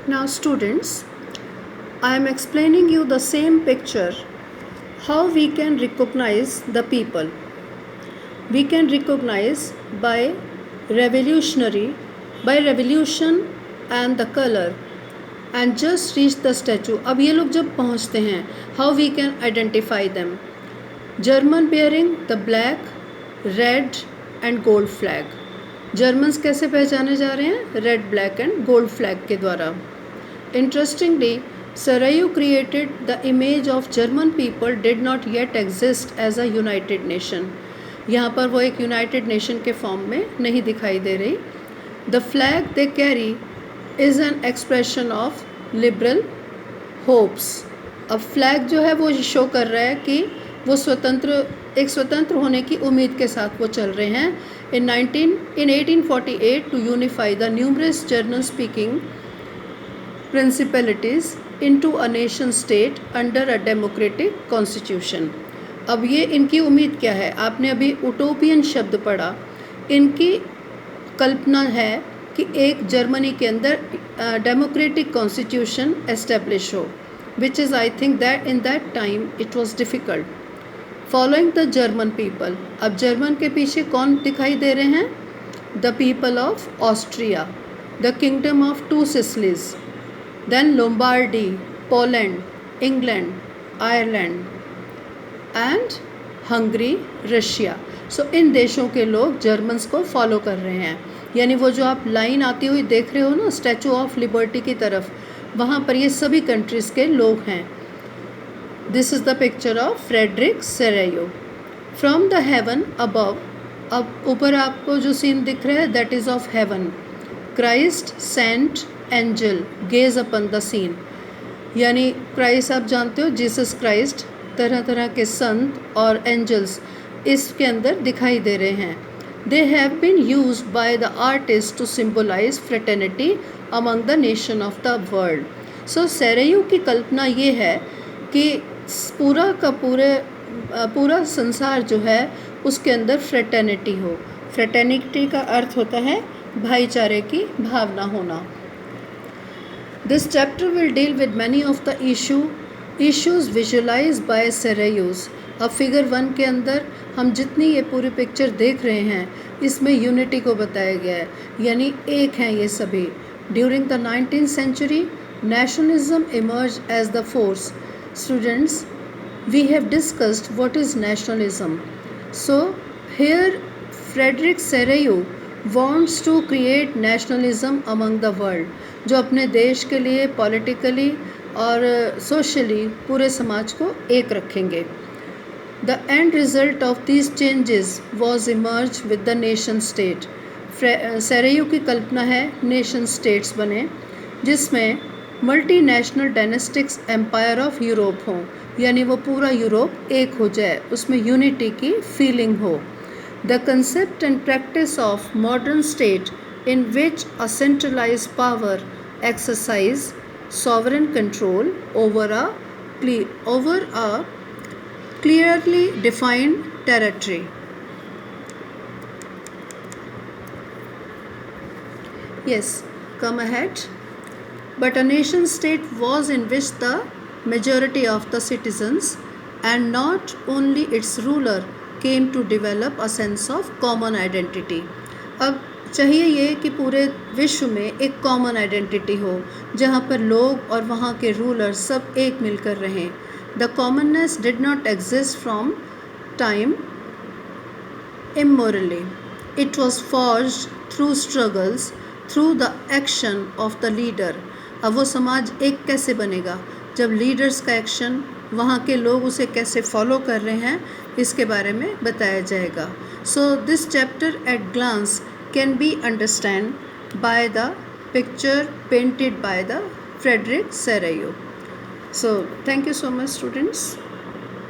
Now students, I am explaining you the same picture, how we can recognize the people. We can recognize by revolution and the color and just reach the statue. अब ये लोग जब पहुँचते हैं, how we can identify them. German bearing the black, red and gold flag. Germans कैसे पहचाने जा रहे हैं? Red, black and gold flag के द्वारा. Interestingly, Sarajevo created the image of German people did not yet exist as a united nation. यहाँ पर वो एक यूनाइटेड नेशन के फॉर्म में नहीं दिखाई दे रही. The flag they carry is an expression of liberal hopes. अब फ्लैग जो है वो शो कर रहा है कि वो एक स्वतंत्र होने की उम्मीद के साथ वो चल रहे हैं. In 1848 to unify the numerous German speaking principalities into a nation state under a democratic constitution. अब ये इनकी उम्मीद क्या है? आपने अभी उटोपियन शब्द पढ़ा. इनकी कल्पना है कि एक जर्मनी के अंदर डेमोक्रेटिक कॉन्स्टिट्यूशन एस्टेब्लिश हो, which is I think that in that time it was difficult. Following the German people. अब जर्मन के पीछे कौन दिखाई दे रहे हैं? The people of Austria, the kingdom of two Sicilies, then Lombardy, Poland, England, Ireland and Hungary, Russia. So इन देशों के लोग जर्मन्स को फॉलो कर रहे हैं. यानी वो जो आप लाइन आती हुई देख रहे हो ना स्टैचू ऑफ लिबर्टी की तरफ, वहाँ पर ये सभी कंट्रीज़ के लोग हैं. This is the picture of Frederic Sorrieu. From the heaven above. अब ऊपर आपको जो सीन दिख रहा है that is of heaven. Christ saint angel gaze upon the scene. यानी क्राइस्ट आप जानते हो, जीसस क्राइस्ट, तरह तरह के संत और एंजल्स इसके अंदर दिखाई दे रहे हैं. They have been used by the artist to symbolize fraternity among the nation of the world. So Sorrieu की कल्पना ये है कि पूरा का पूरा संसार जो है उसके अंदर फ्रेटर्निटी हो. फ्रेटर्निटी का अर्थ होता है भाईचारे की भावना होना. This chapter will deal with many of the issues visualized by Serrayos. अब फिगर 1 के अंदर हम जितनी ये पूरी पिक्चर देख रहे हैं इसमें यूनिटी को बताया गया है, यानी एक हैं ये सभी. During the 19th century, nationalism emerged as the force. Students, we have discussed what is nationalism. So here Frederick Serrayo wants to create nationalism among the world, जो अपने देश के लिए पॉलिटिकली और सोशली पूरे समाज को एक रखेंगे. The end result of these changes was emerge with the nation state. Sorrieu की कल्पना है नेशन स्टेट्स बने जिसमें multi national dynastics empire of Europe हों, यानी वो पूरा यूरोप एक हो जाए, उसमें यूनिटी की फीलिंग हो. The concept and practice of modern state in which a centralised power exercise sovereign control over a clearly defined territory. Yes, come ahead. But a nation state was in which the majority of the citizens and not only its ruler came to develop a sense of common identity. अब चाहिए ये कि पूरे विश्व में एक common identity हो जहाँ पर लोग और वहाँ के रूलर सब एक मिलकर रहें. The commonness did not exist from time immemorially. It was forged through struggles, through the action of the leader. अब वो समाज एक कैसे बनेगा? जब लीडर्स का एक्शन, वहाँ के लोग उसे कैसे फॉलो कर रहे हैं, इसके बारे में बताया जाएगा. So this chapter at glance can be understood by the picture painted by the Frederick Serrayo. So thank you so much students.